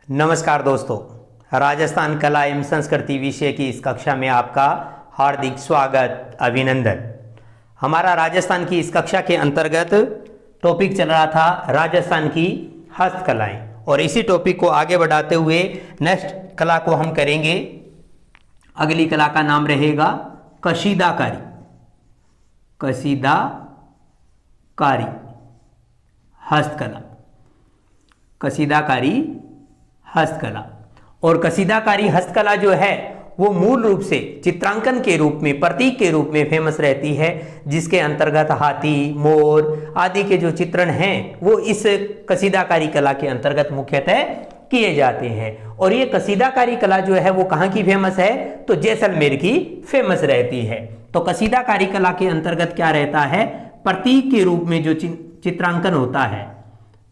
नमस्कार दोस्तों, राजस्थान कला एवं संस्कृति विषय की इस कक्षा में आपका हार्दिक स्वागत, अभिनंदन। हमारा राजस्थान की इस कक्षा के अंतर्गत टॉपिक चल रहा था राजस्थान की हस्तकलाएं, और इसी टॉपिक को आगे बढ़ाते हुए नेक्स्ट कला को हम करेंगे। अगली कला का नाम रहेगा कशीदाकारी। कशीदाकारी हस्तकला, कशीदाकारी हस्तकला। और कशीदाकारी हस्तकला जो है वो मूल रूप से चित्रांकन के रूप में, प्रतीक के रूप में फेमस रहती है, जिसके अंतर्गत हाथी, मोर आदि के जो चित्रण हैं वो इस कशीदाकारी कला के अंतर्गत मुख्यतः किए जाते हैं। और ये कशीदाकारी कला जो है वो कहाँ की फेमस है, तो जैसलमेर की फेमस रहती है। तो कशीदाकारी कला के अंतर्गत क्या रहता है, प्रतीक के रूप में जो चित्रांकन होता है,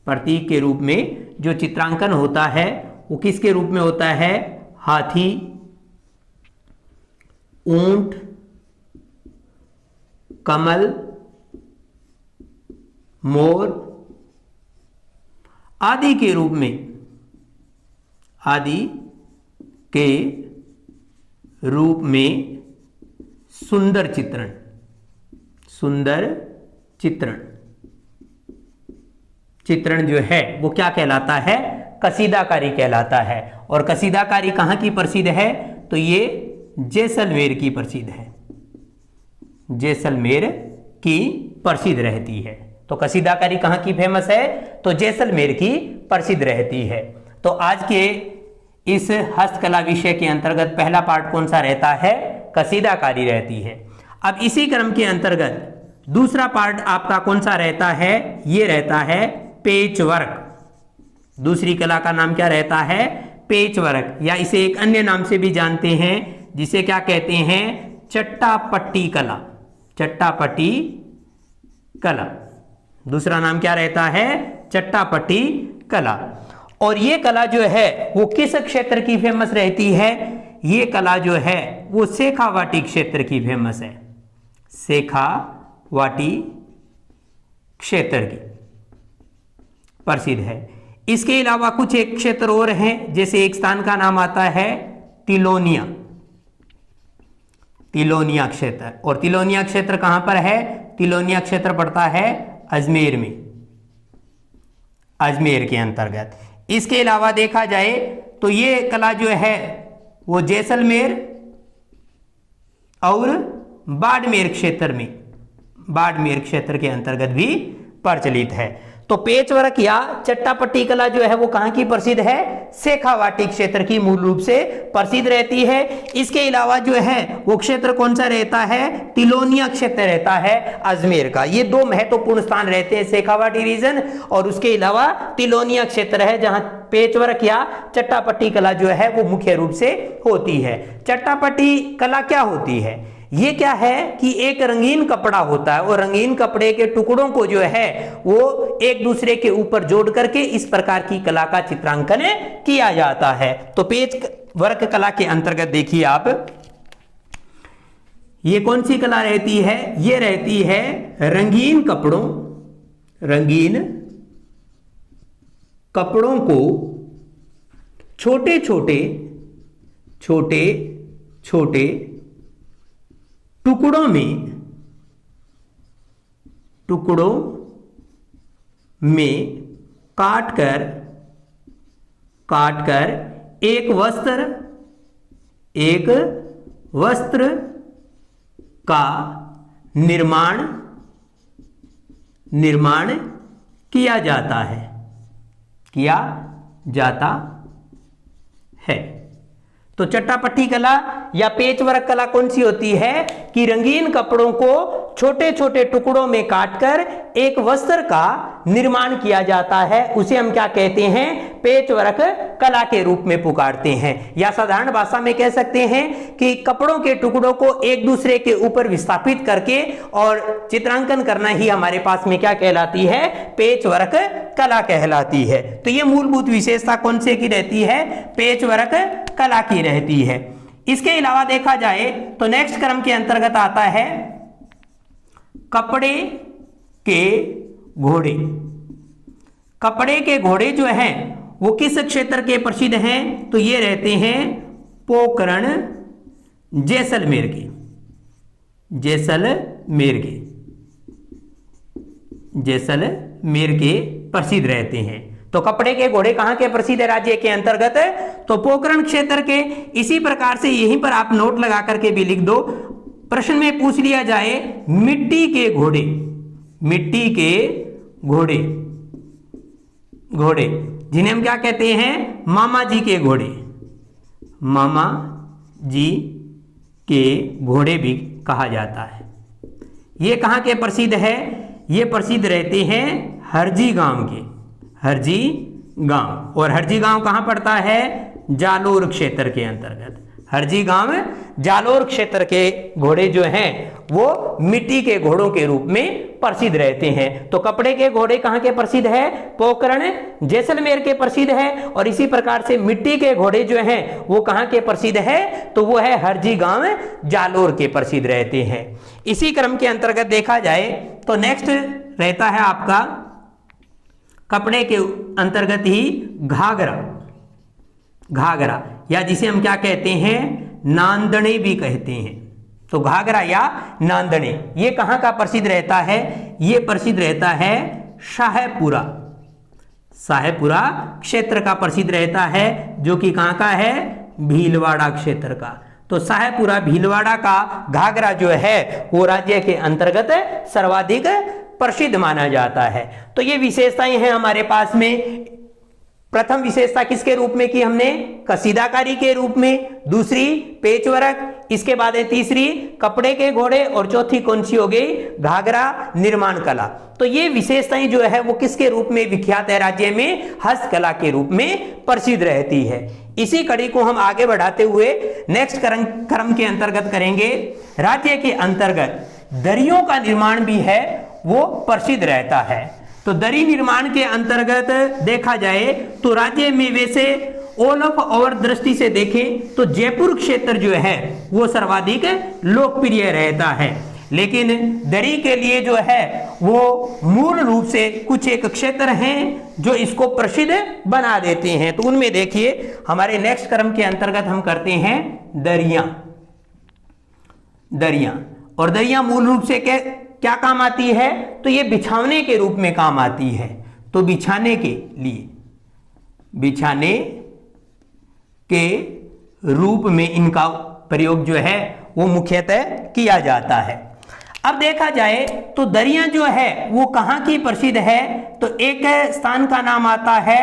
प्रतीक के रूप में जो चित्रांकन होता है वो किसके रूप में होता है, हाथी, ऊंट, कमल, मोर आदि के रूप में, आदि के रूप में सुंदर चित्रण, सुंदर चित्रण जो है वो क्या कहलाता है, कशीदाकारी कहलाता है। और कशीदाकारी कहाँ की प्रसिद्ध है, तो ये जैसलमेर की प्रसिद्ध है, जैसलमेर की प्रसिद्ध रहती है। तो कशीदाकारी कहाँ की फेमस है, तो जैसलमेर की प्रसिद्ध रहती है। तो आज के इस हस्तकला विषय के अंतर्गत पहला पार्ट कौन सा रहता है, कशीदाकारी रहती है। अब इसी क्रम के अंतर्गत दूसरा पार्ट आपका कौन सा रहता है, ये रहता है पेच वर्क। दूसरी कला का नाम क्या रहता है, पेच वर्क, या इसे एक अन्य नाम से भी जानते हैं जिसे क्या कहते हैं, चट्टापट्टी कला। चट्टापट्टी कला दूसरा नाम क्या रहता है, चट्टापट्टी कला। और ये कला जो है वो किस क्षेत्र की फेमस रहती है, ये कला जो है वो शेखावाटी क्षेत्र की फेमस है, शेखावाटी क्षेत्र की प्रसिद्ध है। इसके अलावा कुछ एक क्षेत्र और हैं, जैसे एक स्थान का नाम आता है तिलोनिया, तिलोनिया क्षेत्र। और तिलोनिया क्षेत्र कहां पर है, तिलोनिया क्षेत्र पड़ता है अजमेर में, अजमेर के अंतर्गत। इसके अलावा देखा जाए तो ये कला जो है वो जैसलमेर और बाड़मेर क्षेत्र में, बाड़मेर क्षेत्र के अंतर्गत भी प्रचलित है। तो पेचवर्क या चट्टापट्टी कला जो है वो कहां की प्रसिद्ध है, शेखावाटी क्षेत्र की मूल रूप से प्रसिद्ध रहती है। इसके अलावा जो है वो क्षेत्र कौन सा रहता है, तिलोनिया क्षेत्र रहता है अजमेर का। ये दो महत्वपूर्ण स्थान रहते हैं, शेखावाटी रीजन और उसके अलावा तिलोनिया क्षेत्र है, जहां पेचवर्क या चट्टापट्टी कला जो है वो मुख्य रूप से होती है। चट्टापट्टी कला क्या होती है, ये क्या है कि एक रंगीन कपड़ा होता है और रंगीन कपड़े के टुकड़ों को जो है वो एक दूसरे के ऊपर जोड़ करके इस प्रकार की कला का चित्रांकन किया जाता है। तो पेच वर्क कला के अंतर्गत देखिए आप, ये कौन सी कला रहती है, ये रहती है रंगीन कपड़ों, रंगीन कपड़ों को छोटे छोटे टुकड़ों में काट कर एक वस्त्र का निर्माण किया जाता है। तो चट्टापट्टी कला या पेचवर्क कला कौन सी होती है कि रंगीन कपड़ों को छोटे छोटे टुकड़ों में काटकर एक वस्त्र का निर्माण किया जाता है, उसे हम क्या कहते हैं, पेचवर्क कला के रूप में पुकारते हैं। या साधारण भाषा में कह सकते हैं कि कपड़ों के टुकड़ों को एक दूसरे के ऊपर विस्थापित करके और चित्रांकन करना ही हमारे पास में क्या कहलाती है, पेचवर्क कला कहलाती है। तो ये मूलभूत विशेषता कौन से की रहती है, पेचवर्क कला की रहती है। इसके अलावा देखा जाए तो नेक्स्ट क्रम के अंतर्गत आता है कपड़े के घोड़े। कपड़े के घोड़े जो हैं वो किस क्षेत्र के प्रसिद्ध हैं? तो ये रहते हैं पोखरण जैसलमेर के, जैसलमेर के प्रसिद्ध रहते हैं। तो कपड़े के घोड़े कहां के प्रसिद्ध है राज्य के अंतर्गत? तो पोखरण क्षेत्र के। इसी प्रकार से यहीं पर आप नोट लगा करके भी लिख दो, प्रश्न में पूछ लिया जाए मिट्टी के घोड़े, मिट्टी के घोड़े, घोड़े जिन्हें हम क्या कहते हैं? मामा जी के घोड़े, मामा जी के घोड़े भी कहा जाता है। ये कहां के प्रसिद्ध है? ये प्रसिद्ध रहते हैं हरजी गांव के, हरजी गांव। और हरजी गांव कहां पड़ता है? जालोर क्षेत्र के अंतर्गत। हरजी गांव जालोर क्षेत्र के घोड़े जो हैं वो मिट्टी के घोड़ों के रूप में प्रसिद्ध रहते हैं। तो कपड़े के घोड़े कहां के प्रसिद्ध है? पोखरण जैसलमेर के प्रसिद्ध है। और इसी प्रकार से मिट्टी के घोड़े जो हैं वो कहां के प्रसिद्ध है? तो वो है हरजी गांव जालोर के प्रसिद्ध रहते हैं। इसी क्रम के अंतर्गत देखा जाए तो नेक्स्ट रहता है आपका कपड़े के अंतर्गत ही घाघरा, घाघरा या जिसे हम क्या कहते हैं? नांदने भी कहते हैं। तो घाघरा या नांदने ये कहां का प्रसिद्ध रहता है? ये प्रसिद्ध रहता है शाहपुरा, शाहपुरा क्षेत्र का प्रसिद्ध रहता है, जो कि कहां का है? भीलवाड़ा क्षेत्र का। तो शाहपुरा भीलवाड़ा का घाघरा जो है वो राज्य के अंतर्गत सर्वाधिक प्रसिद्ध माना जाता है। तो ये विशेषताएं हैं हमारे पास में। प्रथम विशेषता किसके रूप में की हमने? कसीदाकारी के रूप में। दूसरी पेचवर्क, इसके बाद है तीसरी कपड़े के घोड़े, और चौथी कौन सी हो गई? घाघरा निर्माण कला। तो ये विशेषताएं जो है वो किसके रूप में विख्यात है? राज्य में हस्तकला के रूप में प्रसिद्ध रहती है। इसी कड़ी को हम आगे बढ़ाते हुए नेक्स्ट क्रम के अंतर्गत करेंगे। राज्य के अंतर्गत दरियों का निर्माण भी है वो प्रसिद्ध रहता है। तो दरी निर्माण के अंतर्गत देखा जाए तो राज्य में वैसे ऑल ऑफ ओवर दृष्टि से देखें तो जयपुर क्षेत्र जो है वो सर्वाधिक लोकप्रिय रहता है। लेकिन दरी के लिए जो है वो मूल रूप से कुछ एक क्षेत्र हैं जो इसको प्रसिद्ध बना देते हैं। तो उनमें देखिए हमारे नेक्स्ट क्रम के अंतर्गत हम करते हैं दरियां, दरियां। और दरियां मूल रूप से क्या काम आती है? तो ये बिछाने के रूप में काम आती है। तो बिछाने के लिए, बिछाने के रूप में इनका प्रयोग जो है वो मुख्यतः किया जाता है। अब देखा जाए तो दरियां जो है वो कहां की प्रसिद्ध है? तो एक स्थान का नाम आता है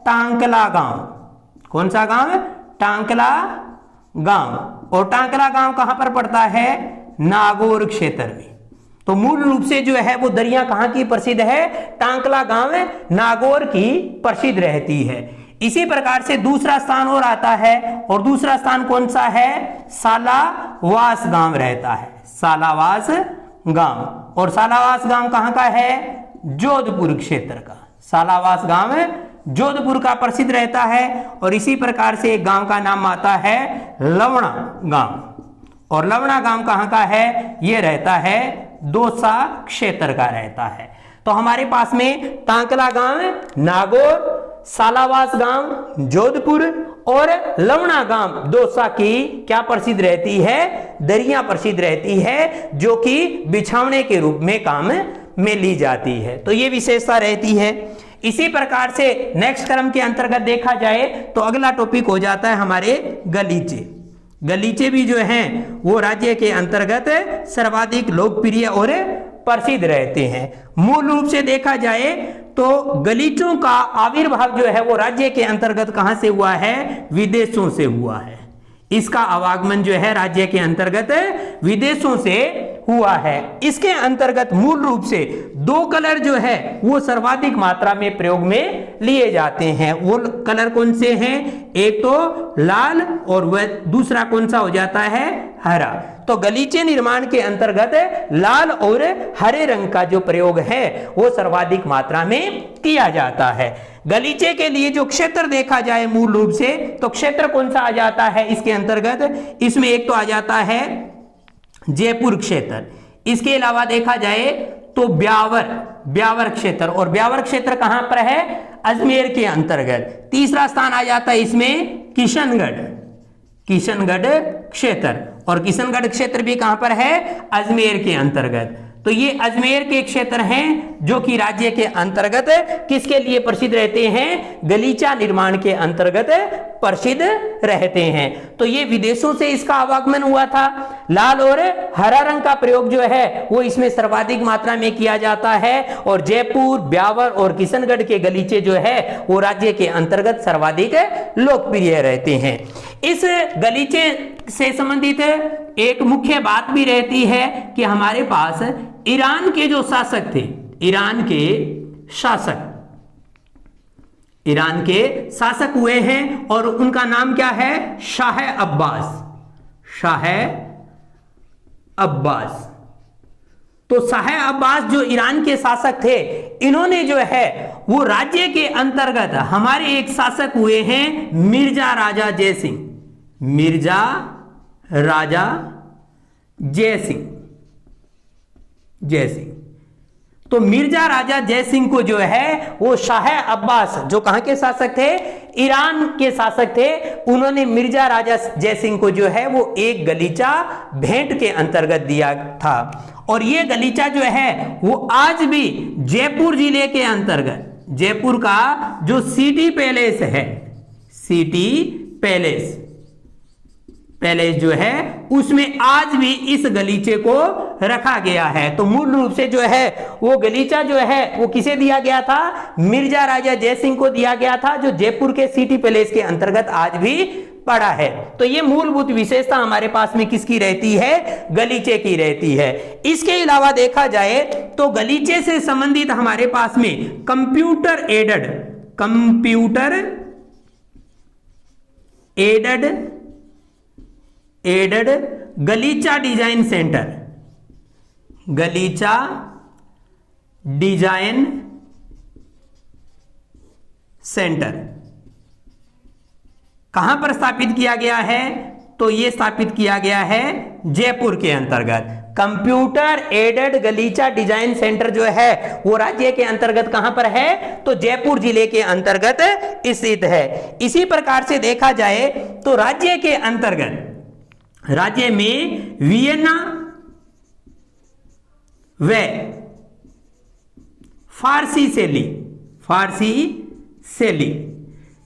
टांकला गांव। कौन सा गांव? टांकला गांव। और टांकला गांव कहां पर पड़ता है? नागौर क्षेत्र में। तो मूल रूप से जो है वो दरियां कहां की प्रसिद्ध है? टांकला गांव नागौर की प्रसिद्ध रहती है। इसी प्रकार से दूसरा स्थान और आता है, और दूसरा स्थान कौन सा है? सालावास गांव रहता है, सालावास गांव। और सालावास गांव कहां का है? जोधपुर क्षेत्र का। सालावास गांव जोधपुर का प्रसिद्ध रहता है। और इसी प्रकार से एक गांव का नाम आता है लवणा गांव। और लवणा गांव कहां का है? यह रहता है दौसा क्षेत्र का रहता है। तो हमारे पास में टांकला गांव नागौर, सालावास गांव जोधपुर और लवणा गांव दौसा की क्या प्रसिद्ध रहती है? दरियां प्रसिद्ध रहती है, जो कि बिछावने के रूप में काम में ली जाती है। तो ये विशेषता रहती है। इसी प्रकार से नेक्स्ट क्रम के अंतर्गत देखा जाए तो अगला टॉपिक हो जाता है हमारे गलीचे। गलीचे भी जो हैं वो राज्य के अंतर्गत सर्वाधिक लोकप्रिय और प्रसिद्ध रहते हैं। मूल रूप से देखा जाए तो गलीचों का आविर्भाव जो है वो राज्य के अंतर्गत कहां से हुआ है? विदेशों से हुआ है। इसका आवागमन जो है राज्य के अंतर्गत विदेशों से हुआ है। इसके अंतर्गत मूल रूप से दो कलर जो है वो सर्वाधिक मात्रा में प्रयोग में लिए जाते हैं। वो कलर कौन से हैं? एक तो लाल और वह दूसरा कौन सा हो जाता है? हरा। तो गलीचे निर्माण के अंतर्गत लाल और हरे रंग का जो प्रयोग है वो सर्वाधिक मात्रा में किया जाता है। गलीचे के लिए जो क्षेत्र देखा जाए मूल रूप से तो क्षेत्र कौन सा आ जाता है इसके अंतर्गत? इसमें एक तो आ जाता है जयपुर क्षेत्र। इसके अलावा देखा जाए तो ब्यावर क्षेत्र, और ब्यावर क्षेत्र कहां पर है? अजमेर के अंतर्गत। तीसरा स्थान आ जाता है इसमें किशनगढ़ क्षेत्र, और किशनगढ़ क्षेत्र भी कहां पर है? अजमेर के अंतर्गत। तो ये अजमेर के क्षेत्र हैं जो कि राज्य के अंतर्गत किसके लिए प्रसिद्ध रहते हैं? गलीचा निर्माण के अंतर्गत प्रसिद्ध रहते हैं। तो ये विदेशों से इसका आवागमन हुआ था। लाल और हरा रंग का प्रयोग जो है वो इसमें सर्वाधिक मात्रा में किया जाता है, और जयपुर, ब्यावर और किशनगढ़ के गलीचे जो है वो राज्य के अंतर्गत सर्वाधिक लोकप्रिय रहते हैं। इस गलीचे से संबंधित एक मुख्य बात भी रहती है कि हमारे पास ईरान के जो शासक थे, ईरान के शासक हुए हैं, और उनका नाम क्या है? शाह अब्बास। तो शाह अब्बास जो ईरान के शासक थे, इन्होंने जो है वो राज्य के अंतर्गत हमारे एक शासक हुए हैं मिर्जा राजा जयसिंह। तो मिर्जा राजा जयसिंह को जो है वो शाह अब्बास, जो कहां के शासक थे? ईरान के शासक थे, उन्होंने मिर्जा राजा जयसिंह को जो है वो एक गलीचा भेंट के अंतर्गत दिया था। और ये गलीचा जो है वो आज भी जयपुर जिले के अंतर्गत, जयपुर का जो सिटी पैलेस है, सिटी पैलेस जो है उसमें आज भी इस गलीचे को रखा गया है। तो मूल रूप से जो है वो गलीचा जो है वो किसे दिया गया था? मिर्जा राजा जयसिंह को दिया गया था, जो जयपुर के सिटी पैलेस के अंतर्गत आज भी पड़ा है। तो ये मूलभूत विशेषता हमारे पास में किसकी रहती है? गलीचे की रहती है। इसके अलावा देखा जाए तो गलीचे से संबंधित हमारे पास में कंप्यूटर एडेड गलीचा डिजाइन सेंटर कहां पर स्थापित किया गया है? तो यह स्थापित किया गया है जयपुर के अंतर्गत। कंप्यूटर एडेड गलीचा डिजाइन सेंटर जो है वो राज्य के अंतर्गत कहां पर है? तो जयपुर जिले के अंतर्गत स्थित है। इसी प्रकार से देखा जाए तो राज्य के अंतर्गत, राज्य में वियना व फारसी शैली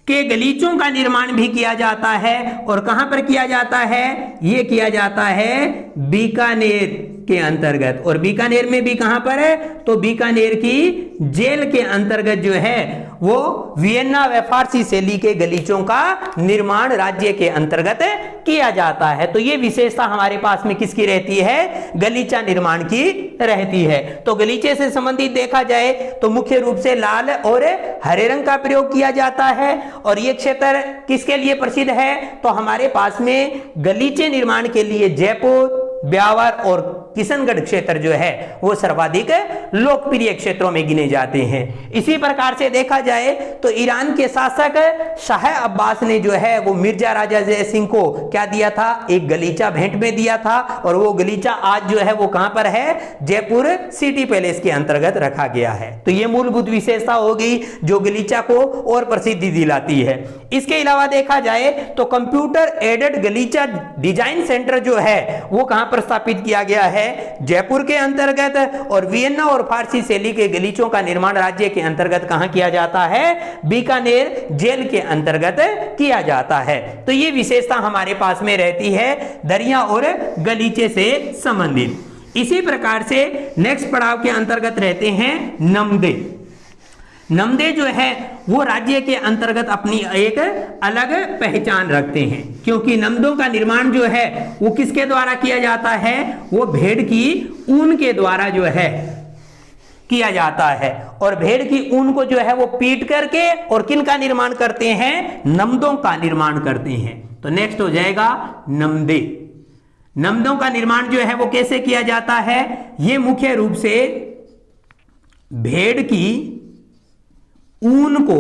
के गलीचों का निर्माण भी किया जाता है। और कहां पर किया जाता है? यह किया जाता है बीकानेर के अंतर्गत। और बीकानेर में भी कहां पर है? तो बीकानेर की जेल के अंतर्गत जो है वो वियना व फारसी शैली के गलीचों का निर्माण राज्य के अंतर्गत किया जाता है। तो ये विशेषता हमारे पास में किसकी रहती है? गलीचा निर्माण की रहती है। तो गलीचे से संबंधित देखा जाए तो मुख्य रूप से लाल और हरे रंग का प्रयोग किया जाता है। और ये क्षेत्र किसके लिए प्रसिद्ध है? तो हमारे पास में गलीचे निर्माण के लिए जयपुर, ब्यावर और किशनगढ़ क्षेत्र जो है वो सर्वाधिक लोकप्रिय क्षेत्रों में गिने जाते हैं। इसी प्रकार से देखा जाए तो ईरान के शासक शाह अब्बास ने जो है वो मिर्जा राजा जयसिंह को क्या दिया था? एक गलीचा भेंट में दिया था। और वो गलीचा आज जो है वो कहां पर है? जयपुर सिटी पैलेस के अंतर्गत रखा गया है। तो ये मूलभूत विशेषता हो गई जो गलीचा को और प्रसिद्धि दिलाती है। इसके अलावा देखा जाए तो कंप्यूटर एडेड गलीचा डिजाइन सेंटर जो है वो कहां पर स्थापित किया गया है? जयपुर के अंतर्गत। और वियना और फारसी शैली के गलीचों का निर्माण राज्य के अंतर्गत कहां किया जाता है? बीकानेर जेल के अंतर्गत किया जाता है। तो ये विशेषता हमारे पास में रहती है दरिया और गलीचे से संबंधित। इसी प्रकार से नेक्स्ट पड़ाव के अंतर्गत रहते हैं नमदे। नमदे जो है वो राज्य के अंतर्गत अपनी एक अलग पहचान रखते हैं, क्योंकि नमदों का निर्माण जो है वो किसके द्वारा किया जाता है? वो भेड़ की ऊन के द्वारा जो है किया जाता है। और भेड़ की ऊन को जो है वो पीट करके और किन का निर्माण करते हैं? नमदों का निर्माण करते हैं। तो नेक्स्ट हो जाएगा नमदे। नमदों का निर्माण जो है वो कैसे किया जाता है? ये मुख्य रूप से भेड़ की ऊन को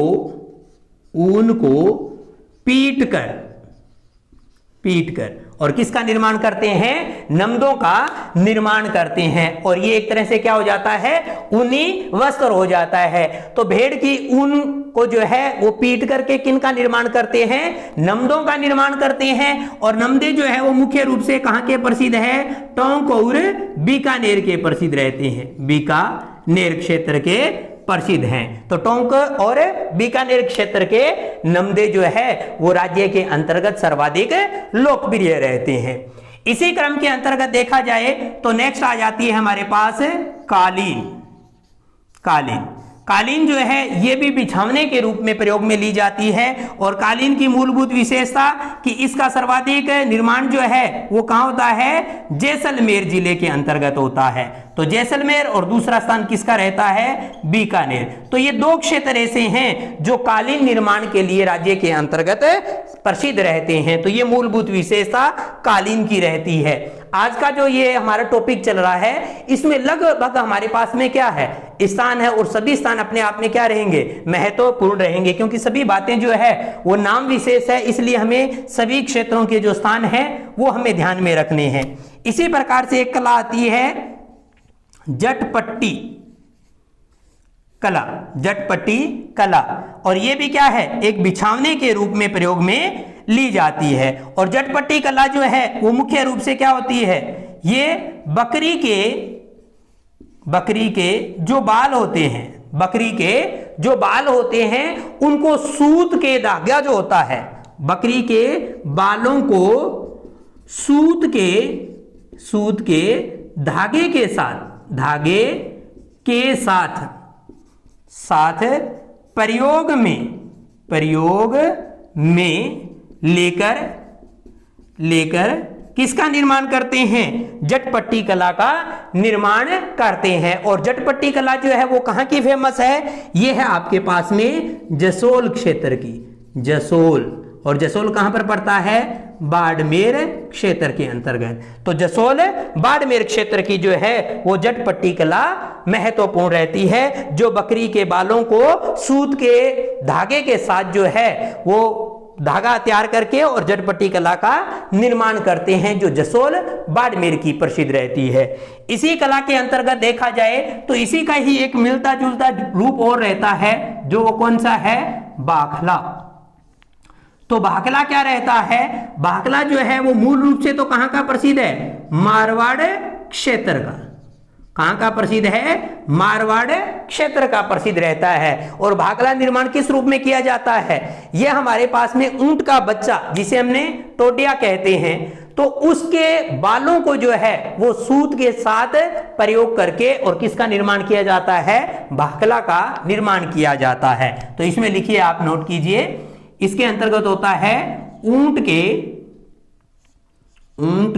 पीट कर। और किसका निर्माण करते हैं? नमदों का निर्माण करते हैं। और ये एक तरह से क्या हो जाता है? ऊनी वस्त्र हो जाता है। तो भेड़ की ऊन को जो है वो पीट करके किन का निर्माण करते हैं? नमदों का निर्माण करते हैं। और नमदे जो है वो मुख्य रूप से कहां के प्रसिद्ध है? टोंक और बीकानेर के प्रसिद्ध रहते हैं, बीकानेर क्षेत्र के प्रसिद्ध हैं। तो टोंक और बीकानेर क्षेत्र के नमदे जो है वो राज्य के अंतर्गत सर्वाधिक लोकप्रिय रहते हैं। इसी क्रम के अंतर्गत देखा जाए तो नेक्स्ट आ जाती है हमारे पास कालीन। कालीन कालीन जो है ये भी बिछावने के रूप में प्रयोग में ली जाती है। और कालीन की मूलभूत विशेषता कि इसका सर्वाधिक निर्माण जो है वो कहां होता है? जैसलमेर जिले के अंतर्गत होता है। तो जैसलमेर और दूसरा स्थान किसका रहता है? बीकानेर। तो ये दो क्षेत्र ऐसे हैं जो कालीन निर्माण के लिए राज्य के अंतर्गत प्रसिद्ध रहते हैं। तो ये मूलभूत विशेषता कालीन की रहती है। आज का जो ये हमारा टॉपिक चल रहा है इसमें लगभग हमारे पास में क्या है? स्थान है। और सभी स्थान अपने आप में क्या रहेंगे? महत्वपूर्ण रहेंगे, क्योंकि सभी बातें जो है वो नाम विशेष है, इसलिए हमें सभी क्षेत्रों के जो स्थान है वो हमें ध्यान में रखने हैं। इसी प्रकार से एक कला आती है जटपट्टी कला। जटपट्टी कला, और ये भी क्या है? एक बिछावने के रूप में प्रयोग में ली जाती है। और जटपट्टी कला जो है वो मुख्य रूप से क्या होती है? ये बकरी के जो बाल होते हैं, बकरी के जो बाल होते हैं उनको सूत के धागा जो होता है, बकरी के बालों को सूत के धागे के साथ प्रयोग में लेकर किसका निर्माण करते हैं? जटपट्टी कला का निर्माण करते हैं। और जटपट्टी कला जो है वो कहां की फेमस है? ये है आपके पास में जसोल क्षेत्र की। जसोल, और जसोल कहां पर पड़ता है? बाड़मेर क्षेत्र के अंतर्गत। तो जसोल बाड़मेर क्षेत्र की जो है वो जटपट्टी कला महत्वपूर्ण रहती है, जो बकरी के बालों को सूत के धागे के साथ जो है वो धागा तैयार करके और जटपट्टी कला का निर्माण करते हैं, जो जसोल बाड़मेर की प्रसिद्ध रहती है। इसी कला के अंतर्गत देखा जाए तो इसी का ही एक मिलता जुलता रूप और रहता है, जो वो कौन सा है? बाखला। तो बाखला क्या रहता है? बाखला जो है वो मूल रूप से तो कहां का प्रसिद्ध है? मारवाड़ क्षेत्र का। कहां का प्रसिद्ध है? मारवाड़ क्षेत्र का प्रसिद्ध रहता है। और भाखला निर्माण किस रूप में किया जाता है? यह हमारे पास में ऊंट का बच्चा, जिसे हमने टोडिया कहते हैं, तो उसके बालों को जो है वो सूत के साथ प्रयोग करके और किसका निर्माण किया जाता है? भाखला का निर्माण किया जाता है। तो इसमें लिखिए, आप नोट कीजिए, इसके अंतर्गत होता है ऊंट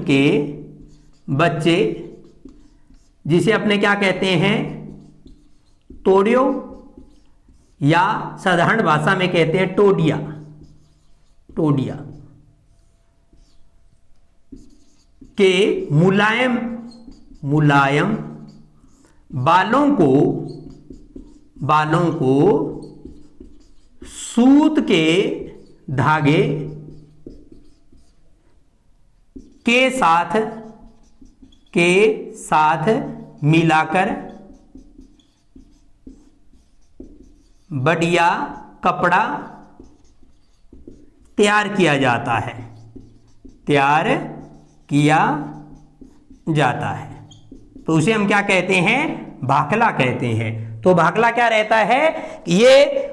के बच्चे, जिसे अपने क्या कहते हैं? तोड़ियो, या साधारण भाषा में कहते हैं टोडिया। के मुलायम बालों को सूत के धागे के साथ मिलाकर बढ़िया कपड़ा तैयार किया जाता है। तो उसे हम क्या कहते हैं? भाखला कहते हैं। तो भाखला क्या रहता है? ये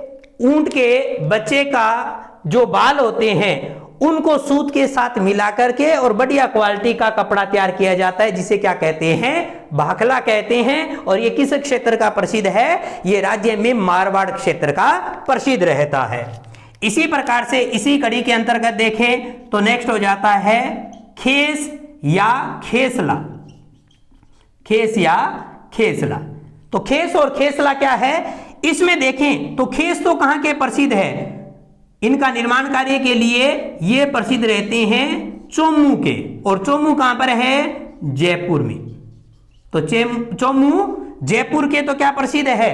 ऊंट के बच्चे का जो बाल होते हैं उनको सूत के साथ मिला करके और बढ़िया क्वालिटी का कपड़ा तैयार किया जाता है, जिसे क्या कहते हैं? भाखला कहते हैं। और ये किस क्षेत्र का प्रसिद्ध है? ये राज्य में मारवाड़ क्षेत्र का प्रसिद्ध रहता है। इसी प्रकार से इसी कड़ी के अंतर्गत देखें तो नेक्स्ट हो जाता है खेस या खेसला। तो खेस और खेसला क्या है? इसमें देखें तो खेस तो कहां के प्रसिद्ध है? इनका निर्माण कार्य के लिए ये प्रसिद्ध रहते हैं चोमू के। और चोमू कहां पर है? जयपुर में। तो चोमू जयपुर के तो क्या प्रसिद्ध है?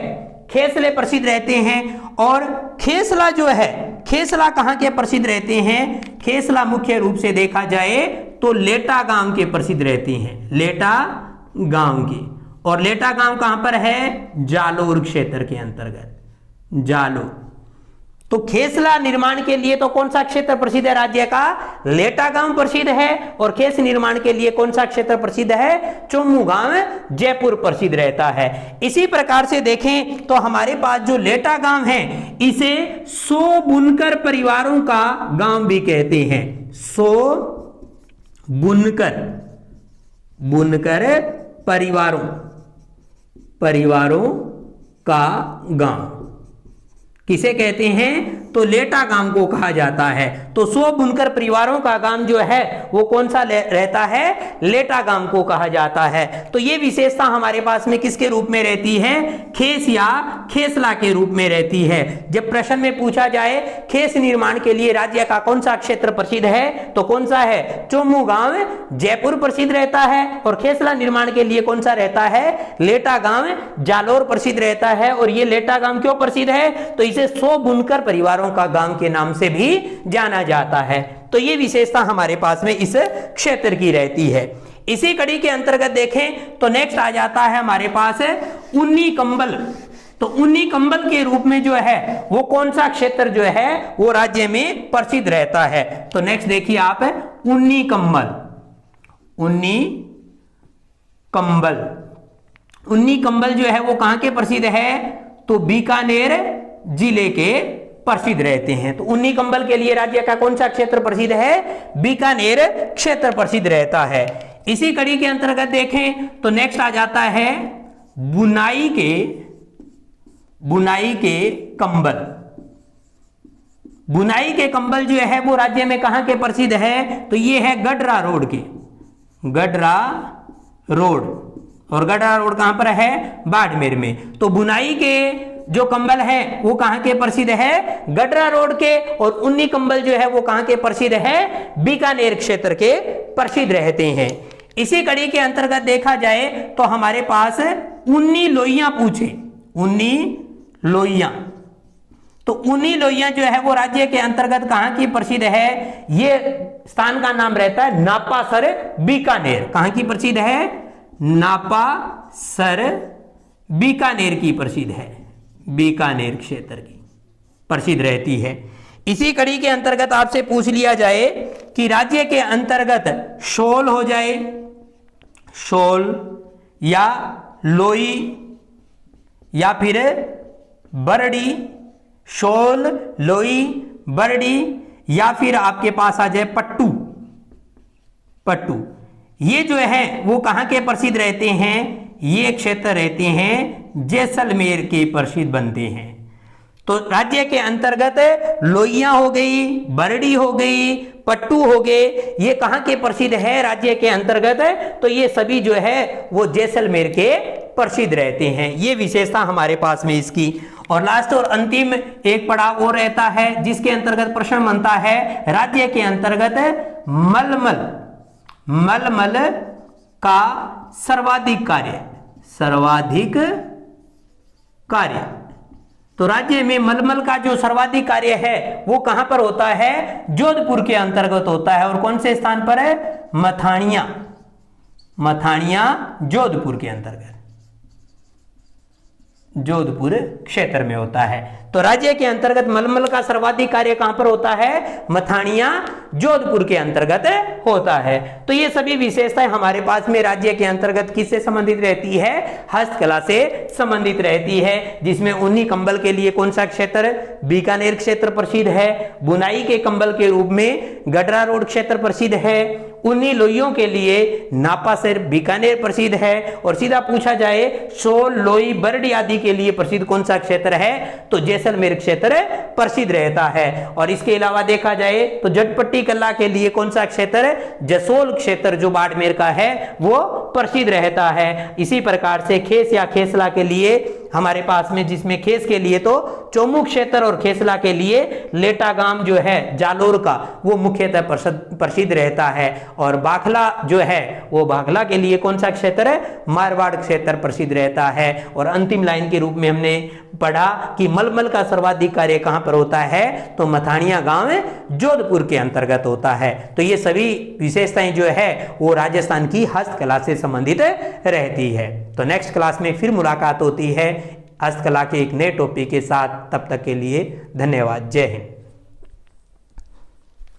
खेसले प्रसिद्ध रहते हैं। और खेसला जो है, खेसला कहाँ के प्रसिद्ध रहते हैं? खेसला मुख्य रूप से देखा जाए तो लेटा गांव के प्रसिद्ध रहते हैं, लेटा गांव के। और लेटा गांव कहां पर है? जालोर क्षेत्र के अंतर्गत, जालोर। तो खेसला निर्माण के लिए तो कौन सा क्षेत्र प्रसिद्ध है राज्य का? लेटा गांव प्रसिद्ध है। और खेस निर्माण के लिए कौन सा क्षेत्र प्रसिद्ध है? चोमू गांव जयपुर प्रसिद्ध रहता है। इसी प्रकार से देखें तो हमारे पास जो लेटा गांव है इसे 100 बुनकर परिवारों का गांव भी कहते हैं। 100 बुनकर, बुनकर परिवारों का गांव किसे कहते हैं? तो लेटा गांव को कहा जाता है। तो 100 बुनकर परिवारों का गांव जो है वो कौन सा रहता है? लेटा गांव को कहा जाता है। तो ये विशेषता हमारे पास में किसके रूप में रहती है? खेस या खेसला के रूप में रहती है। जब प्रश्न में पूछा जाए खेस निर्माण के लिए राज्य का कौन सा क्षेत्र प्रसिद्ध है, तो कौन सा है? चोमू गांव जयपुर प्रसिद्ध रहता है। और खेसला निर्माण के लिए कौन सा रहता है? लेटा गांव जालोर प्रसिद्ध रहता है। और ये लेटा गांव क्यों प्रसिद्ध है? तो इसे 100 बुनकर परिवारों का गांव के नाम से भी जाना जाता है। तो ये विशेषता हमारे पास में इस क्षेत्र की रहती है। इसी कड़ी के अंतर्गत देखें तो नेक्स्ट आ जाता है हमारे पास उन्नी कंबल। तो उन्नी कंबल के रूप में जो है वो कौन सा क्षेत्र जो है वो राज्य में प्रसिद्ध रहता है? तो नेक्स्ट देखिए आप, उन्नी कंबल, उन्नी कंबल। उन्नी कंबल जो है वो कहां के प्रसिद्ध है? तो बीकानेर जिले के प्रसिद्ध रहते हैं। तो उन्नी कंबल के लिए राज्य का कौन सा क्षेत्र प्रसिद्ध है? बीकानेर क्षेत्र प्रसिद्ध रहता है। इसी कड़ी के अंतर्गत देखें तो नेक्स्ट आ जाता है बुनाई के कंबल। बुनाई के कंबल जो है वो राज्य में कहां के प्रसिद्ध है? तो ये है गडरा रोड के, गडरा रोड। और गडरा रोड कहां पर है? बाड़मेर में। तो बुनाई के जो कंबल है वो कहां के प्रसिद्ध है? गडरा रोड के। और उन्नी कंबल जो है वो कहां के प्रसिद्ध है? बीकानेर क्षेत्र के प्रसिद्ध रहते हैं। इसी कड़ी के अंतर्गत देखा जाए तो हमारे पास उन्नी लोइयां पूछे, उन्नी लोइयां। तो उन्नी लोइयां जो है वो राज्य के अंतर्गत कहां की प्रसिद्ध है? ये स्थान का नाम रहता है नापासर बीकानेर। कहां की प्रसिद्ध है? नापासर बीकानेर की प्रसिद्ध है, बीकानेर क्षेत्र की प्रसिद्ध रहती है। इसी कड़ी के अंतर्गत आपसे पूछ लिया जाए कि राज्य के अंतर्गत शोल हो जाए, शोल या लोई या फिर बरडी, शोल, लोई, बरडी या फिर आपके पास आ जाए पट्टू, पट्टू। ये जो है वो कहां के प्रसिद्ध रहते हैं? ये क्षेत्र रहते हैं जैसलमेर के प्रसिद्ध बनते हैं। तो राज्य के अंतर्गत लोइयां हो गई, बरडी हो गई, पट्टू हो गए, ये कहां के प्रसिद्ध है राज्य के अंतर्गत? तो ये सभी जो है वो जैसलमेर के प्रसिद्ध रहते हैं। ये विशेषता हमारे पास में इसकी। और लास्ट और अंतिम एक पड़ाव वो रहता है जिसके अंतर्गत प्रश्न बनता है राज्य के अंतर्गत मलमल, मलमल का सर्वाधिक कार्य, सर्वाधिक कार्य। तो राज्य में मलमल का जो सर्वाधिक कार्य है वो कहां पर होता है? जोधपुर के अंतर्गत होता है। और कौन से स्थान पर है? मथानिया, मथानिया जोधपुर के अंतर्गत, जोधपुर क्षेत्र में होता है। तो राज्य के अंतर्गत मलमल का सर्वाधिक कार्य कहां पर होता है? मथानिया जोधपुर के अंतर्गत होता है। तो ये सभी विशेषताएं हमारे पास में राज्य के अंतर्गत किससे संबंधित रहती है? हस्तकला से संबंधित रहती है। जिसमें उन्नी कंबल के लिए कौन सा क्षेत्र? बीकानेर क्षेत्र प्रसिद्ध है। बुनाई के कंबल के रूप में गडरा रोड क्षेत्र प्रसिद्ध है। उन्नी लोइयों के लिए नापासर बीकानेर प्रसिद्ध है। और सीधा पूछा जाए शोल, लोई, बरडी आदि के लिए प्रसिद्ध कौन सा क्षेत्र है? तो जैसलमेर क्षेत्र प्रसिद्ध रहता है। और इसके अलावा देखा जाए तो जटपट्टी कला के लिए कौन सा क्षेत्र? जसोल क्षेत्र जो बाड़मेर का है वो प्रसिद्ध रहता है। इसी प्रकार से खेस या खेसला के लिए हमारे पास में, जिसमें खेस के लिए तो चौमुख क्षेत्र और खेसला के लिए लेटागाम जो है जालोर का वो मुख्यतः प्रसिद्ध रहता है, और बाखला जो है वो बाखला के लिए कौन सा क्षेत्र है, मारवाड़ क्षेत्र प्रसिद्ध रहता है। और अंतिम लाइन के रूप में हमने पढ़ा कि मलमल का सर्वाधिक कार्य कहां पर होता है, तो मथानिया गांव जोधपुर के अंतर्गत होता है। तो ये सभी विशेषताएं जो है वो राजस्थान की हस्तकला से संबंधित रहती है। तो नेक्स्ट क्लास में फिर मुलाकात होती है हस्तकला के एक नए टॉपिक के साथ। तब तक के लिए धन्यवाद। जय हिंद।